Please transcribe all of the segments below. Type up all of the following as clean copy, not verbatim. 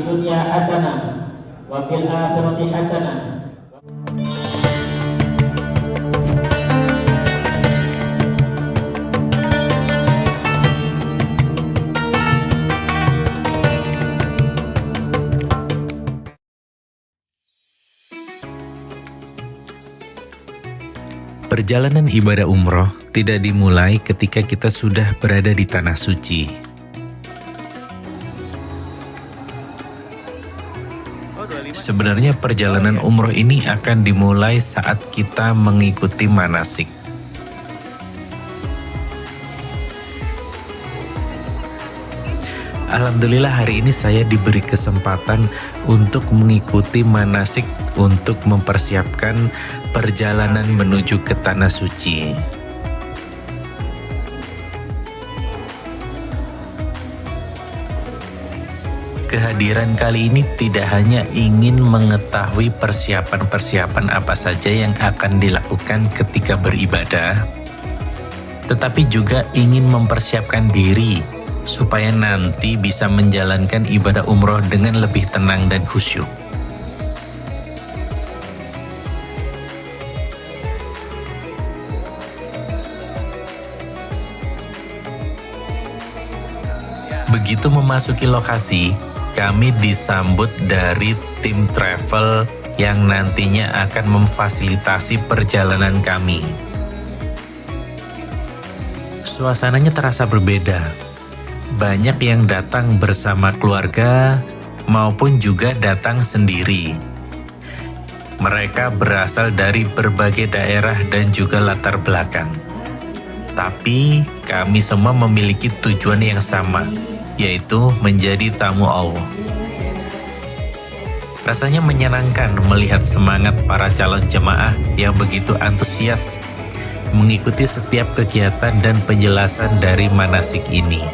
dunya hasanah wa fil akhirati hasanah. Perjalanan ibadah umroh tidak dimulai ketika kita sudah berada di tanah suci. Sebenarnya perjalanan umroh ini akan dimulai saat kita mengikuti manasik. Alhamdulillah hari ini saya diberi kesempatan untuk mengikuti manasik untuk mempersiapkan perjalanan menuju ke Tanah Suci. Kehadiran kali ini tidak hanya ingin mengetahui persiapan-persiapan apa saja yang akan dilakukan ketika beribadah, tetapi juga ingin mempersiapkan diri supaya nanti bisa menjalankan ibadah umroh dengan lebih tenang dan khusyuk. Begitu memasuki lokasi, kami disambut dari tim travel yang nantinya akan memfasilitasi perjalanan kami. Suasananya terasa berbeda. Banyak yang datang bersama keluarga maupun juga datang sendiri. Mereka berasal dari berbagai daerah dan juga latar belakang. Tapi kami semua memiliki tujuan yang sama, yaitu menjadi tamu Allah. Rasanya menyenangkan melihat semangat para calon jemaah yang begitu antusias mengikuti setiap kegiatan dan penjelasan dari manasik ini.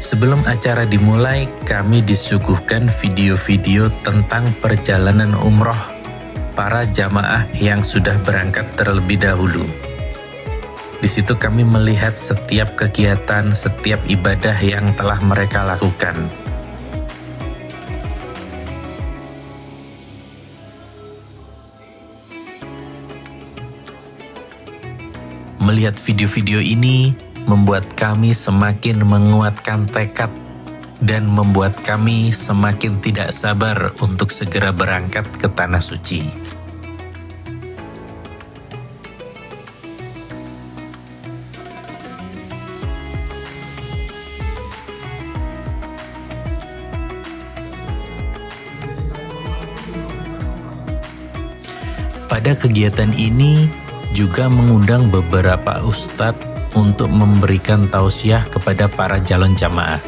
Sebelum acara dimulai, kami disuguhkan video-video tentang perjalanan umroh para jamaah yang sudah berangkat terlebih dahulu. Di situ kami melihat setiap kegiatan, setiap ibadah yang telah mereka lakukan. Melihat video-video ini membuat kami semakin menguatkan tekad dan membuat kami semakin tidak sabar untuk segera berangkat ke Tanah Suci. Pada kegiatan ini juga mengundang beberapa ustadz untuk memberikan tausiah kepada para calon jamaah.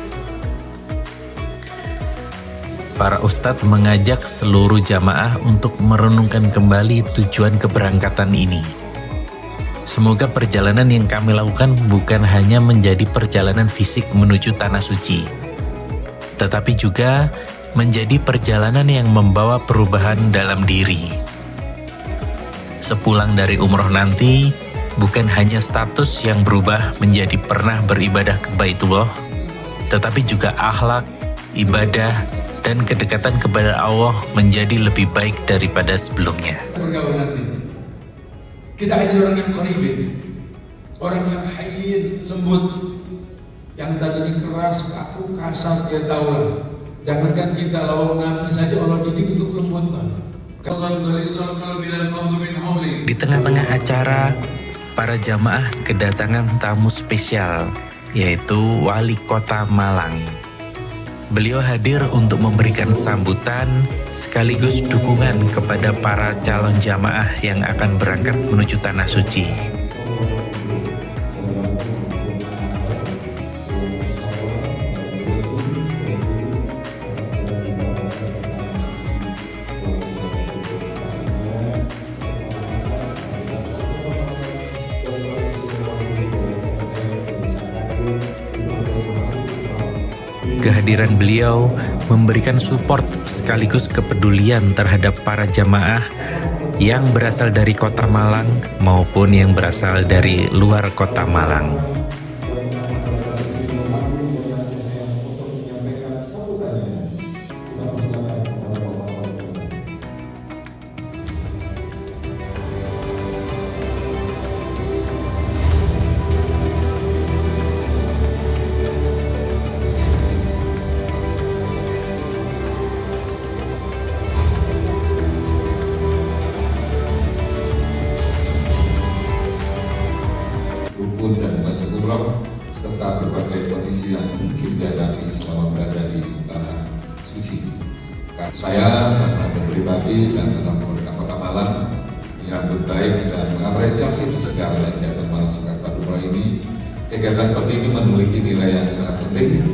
Para ustadz mengajak seluruh jamaah untuk merenungkan kembali tujuan keberangkatan ini. Semoga perjalanan yang kami lakukan bukan hanya menjadi perjalanan fisik menuju Tanah Suci, tetapi juga menjadi perjalanan yang membawa perubahan dalam diri. Sepulang dari umroh nanti, bukan hanya status yang berubah menjadi pernah beribadah ke Baitullah, tetapi juga akhlak, ibadah, dan kedekatan kepada Allah menjadi lebih baik daripada sebelumnya. Pergaulan ini, kita jadi orang yang qaribin, orang yang hayyin, lembut, yang tadinya keras, kaku, kasar, dia tahu lah. Jangankan kita lawan Nabi saja Allah didik untuk lembut lah. Di tengah-tengah acara, para jamaah kedatangan tamu spesial, yaitu Wali Kota Malang. Beliau hadir untuk memberikan sambutan sekaligus dukungan kepada para calon jamaah yang akan berangkat menuju Tanah Suci. Kehadiran beliau memberikan support sekaligus kepedulian terhadap para jamaah yang berasal dari kota Malang maupun yang berasal dari luar kota Malang. Rukun dan wajib umroh serta berbagai kondisi yang mungkin dihadapi selama berada di tanah suci. Saya atas nama pribadi dan atas nama pemerintah Kota Malang menyambut baik dan mengapresiasi segala kegiatan Malang Sekatan Umroh ini. Kegiatan seperti ini memiliki nilai yang sangat penting.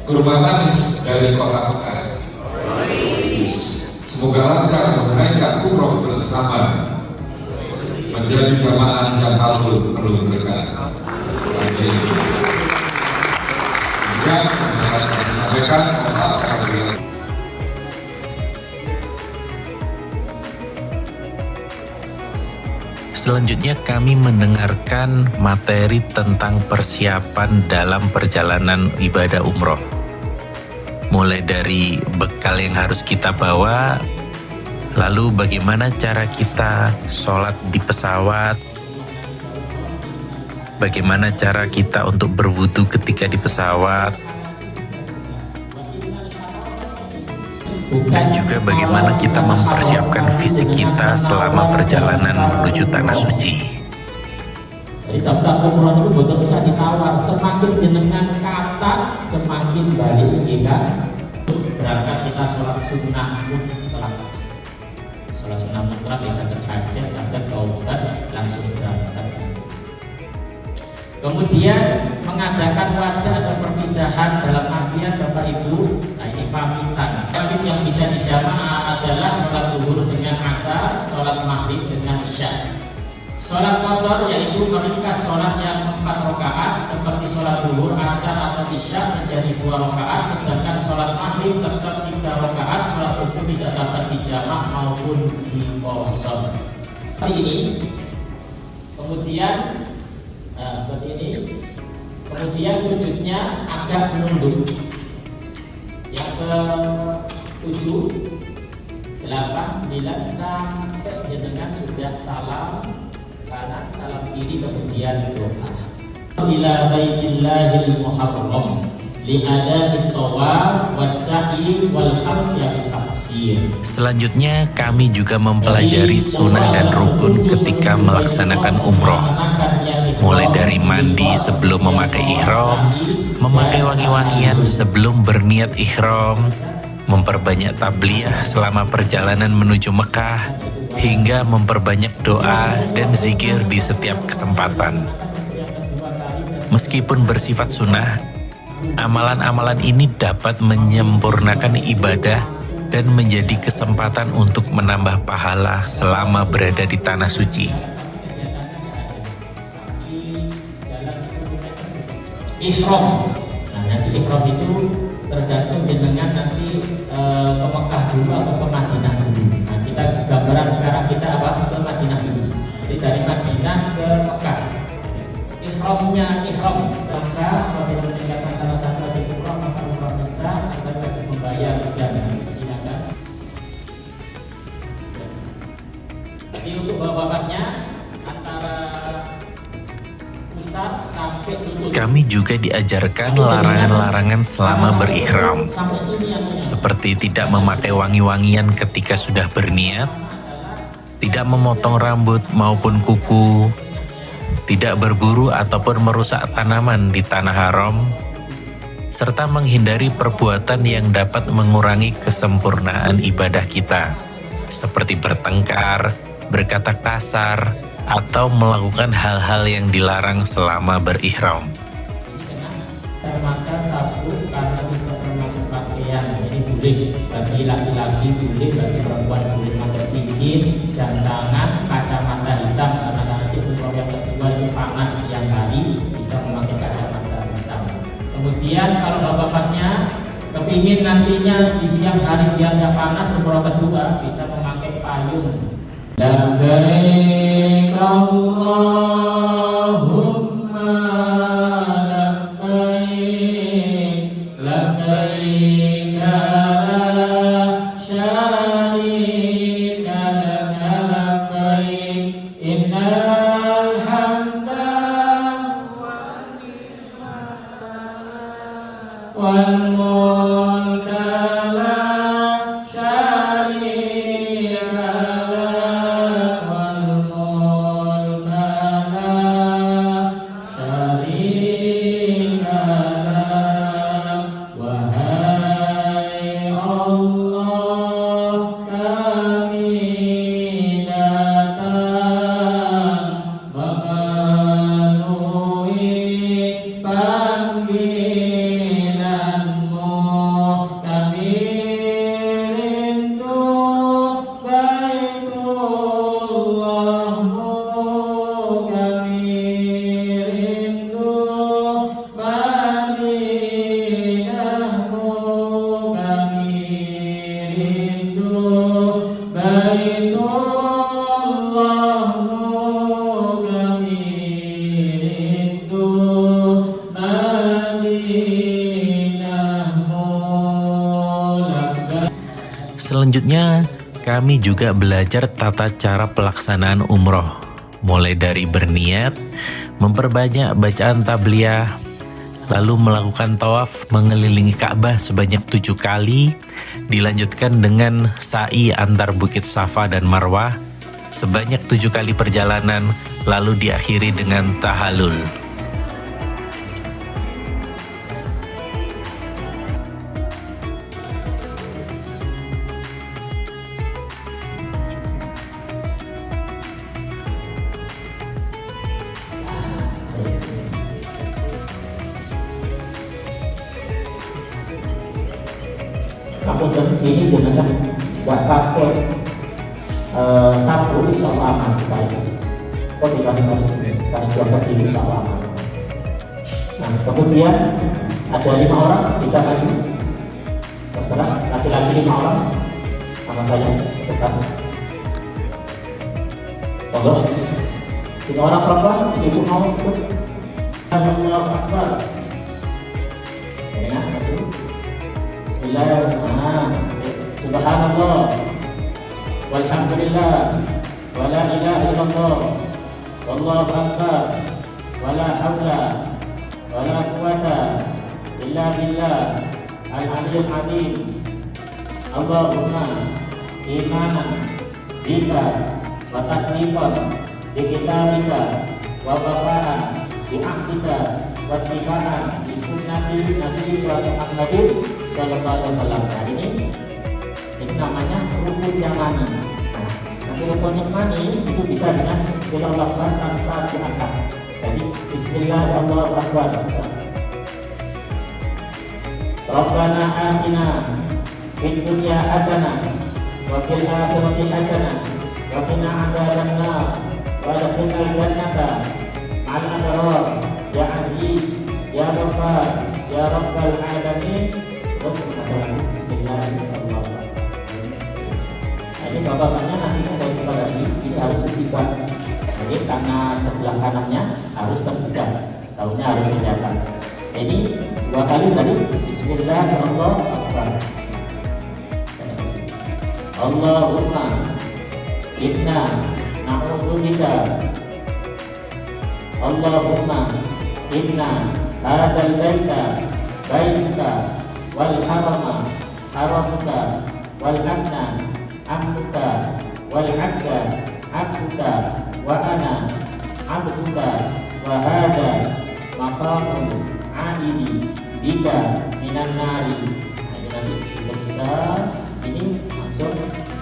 Kurma manis dari Kota Mekah. Semoga lancar menunaikan umroh bersama, menjadi jamaah yang kalbu penuh berkah. Amin. Yang disampaikan Selanjutnya kami mendengarkan materi tentang persiapan dalam perjalanan ibadah umroh. Mulai dari bekal yang harus kita bawa, lalu bagaimana cara kita sholat di pesawat, bagaimana cara kita untuk berwudu ketika di pesawat, dan juga bagaimana kita mempersiapkan fisik kita selama perjalanan menuju Tanah Suci. Jadi daftar umroh itu betul usah ditawar, semakin jenengan kata semakin balik ini kan. Berangkat kita sholat sunnah mutlak. Sholat sunnah mutlak bisa hajat, zakat, taubat, langsung berangkat. Kemudian mengadakan wadah atau perpisahan dalam artian Bapak Ibu, nah ini pamitan. Wajib yang bisa dijamaah adalah sholat zuhur dengan asar, sholat maghrib dengan isya. Sholat qashar yaitu meringkas sholat yang 4 rakaat seperti sholat zuhur, asar atau isya menjadi 2 rakaat, sedangkan sholat maghrib tetap 3 rakaat. Sholat subuh tidak dapat dijamak maupun diqashar. Seperti ini. Kemudian seperti ini. Kemudian sujudnya agak menunduk. Yang ke-7, 8, 9 sampai dengan sudah salam kanan, salam kiri, kemudian doa. Ila baitillahil muharram li adati tawaf was-sa'i wal hamd bil taqsir. Selanjutnya kami juga mempelajari sunnah dan rukun ketika melaksanakan umroh. Mulai dari mandi sebelum memakai ihram, memakai wangi-wangian sebelum berniat ihram, memperbanyak tabliyah selama perjalanan menuju Mekah, hingga memperbanyak doa dan zikir di setiap kesempatan. Meskipun bersifat sunnah, amalan-amalan ini dapat menyempurnakan ibadah dan menjadi kesempatan untuk menambah pahala selama berada di Tanah Suci. Ihram. Nah, nanti ihram itu tergantung dengan nanti ke Mekah dulu atau ke Madinah dulu. Nah, kita gambaran sekarang kita apa? Ke Madinah dulu. Jadi dari Madinah ke Mekah. Ihramnya ihram, maka apabila meninggalkan salah satu wajib umrah maka umrahnya sah, akan wajib membayar dana. Silakan. Jadi untuk bapak-bapaknya antara pusat sampai lutut. Kami juga diajarkan larangan-larangan selama berihram, seperti tidak memakai wangi-wangian ketika sudah berniat, tidak memotong rambut maupun kuku, tidak berburu ataupun merusak tanaman di tanah haram, serta menghindari perbuatan yang dapat mengurangi kesempurnaan ibadah kita, seperti bertengkar, berkata kasar, atau melakukan hal-hal yang dilarang selama berihram. Maka satu karena itu termasuk pakaian, ini boleh bagi laki-laki, boleh bagi perempuan, boleh pakai cincin, jam tangan, kacamata hitam karena nanti umroh yang kedua itu panas siang hari bisa memakai kacamata hitam. Kemudian kalau bapak-bapaknya kepingin nantinya di siang hari biar nggak panas umroh kedua bisa memakai payung Labbaik Allahumma labbaik, labbaik la syarika laka labbaik, innal hamda wal mulka la syarika lak, wal mulka la syarika lak. Wahai Allah, kami datang memenuhi panggilanmu. Kami rindu Baitullahmu, kami rindu Madinahmu, kami rindu Baitullahmu, kami rindu Madinahmu. Selanjutnya, kami juga belajar tata cara pelaksanaan umroh, mulai dari berniat, memperbanyak bacaan tabliyah, lalu melakukan tawaf mengelilingi Ka'bah sebanyak 7 kali, dilanjutkan dengan sa'i antar Bukit Safa dan Marwah sebanyak 7 kali perjalanan, lalu diakhiri dengan tahallul. Kamu ini jangan nggak pakai sapu, insya Allah aman kita ini. Kok dikasih karena puasa ini insya Allah aman. Nah, kemudian ada 5 orang bisa maju. Terserah, laki-laki 5 orang sama saya tetap. Monggo. 5 orang perempuan, ibu mau ikut. Allahu Akbar. Enak, maju. Bismillahirrahmanirrahim. Subhanallah walhamdulillah wala ilaha illallah wallahu akbar wala haula wala quwata illa billah al-aliyyil azim. Allahumma imanan bika wa tasdiqan bi kitabika wa wafa'an bi ahdika wa tibaan bi sunnati nabiyyika Muhammadin sallallahu alaihi wasallam. Nah, ini namanya rukun yamani. Nah, nanti rukun yamani itu bisa dengan bismillah tanpa diangkat. Jadi bismillahirrahmanirrahim. Rabbana atina fid dunya hasanah wa fil akhirati hasanah wa qina adzabannar wa adkhilnal jannata ma'al abrar ya aziz ya ghaffar ya rabbal alamin. Terus bismillahirrahmanirrahim. Nah, ini bapaknya nantinya dari kepada ini harus terbuka. Jadi karena sebelah kanannya harus terbuka, tahunnya harus kelihatan. Ini 2 kali tadi bismillahirrahmanirrahim. Allahumma inna na'udzubika. Allahumma inna hadzal baita baituka wal harama haramuka wal amna amnuka wal hajja abduka wa ana abduka wa hadha maqamun aidi bika minan nari. Nah, ini nanti kita ini masuk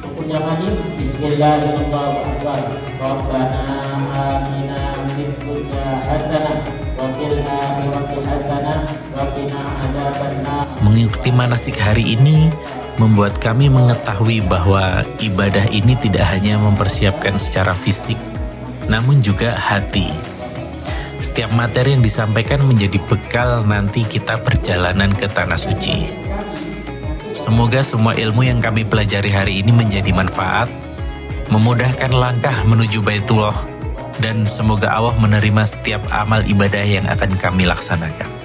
rukun yamani. Bismillahirrahmanirrahim. Rabbana atina fid dunya hasanah wa fil akhirati hasanah wa qina adzabannar. Mengikuti manasik hari ini membuat kami mengetahui bahwa ibadah ini tidak hanya mempersiapkan secara fisik, namun juga hati. Setiap materi yang disampaikan menjadi bekal nanti kita perjalanan ke Tanah Suci. Semoga semua ilmu yang kami pelajari hari ini menjadi manfaat memudahkan langkah menuju Baitullah, dan semoga Allah menerima setiap amal ibadah yang akan kami laksanakan.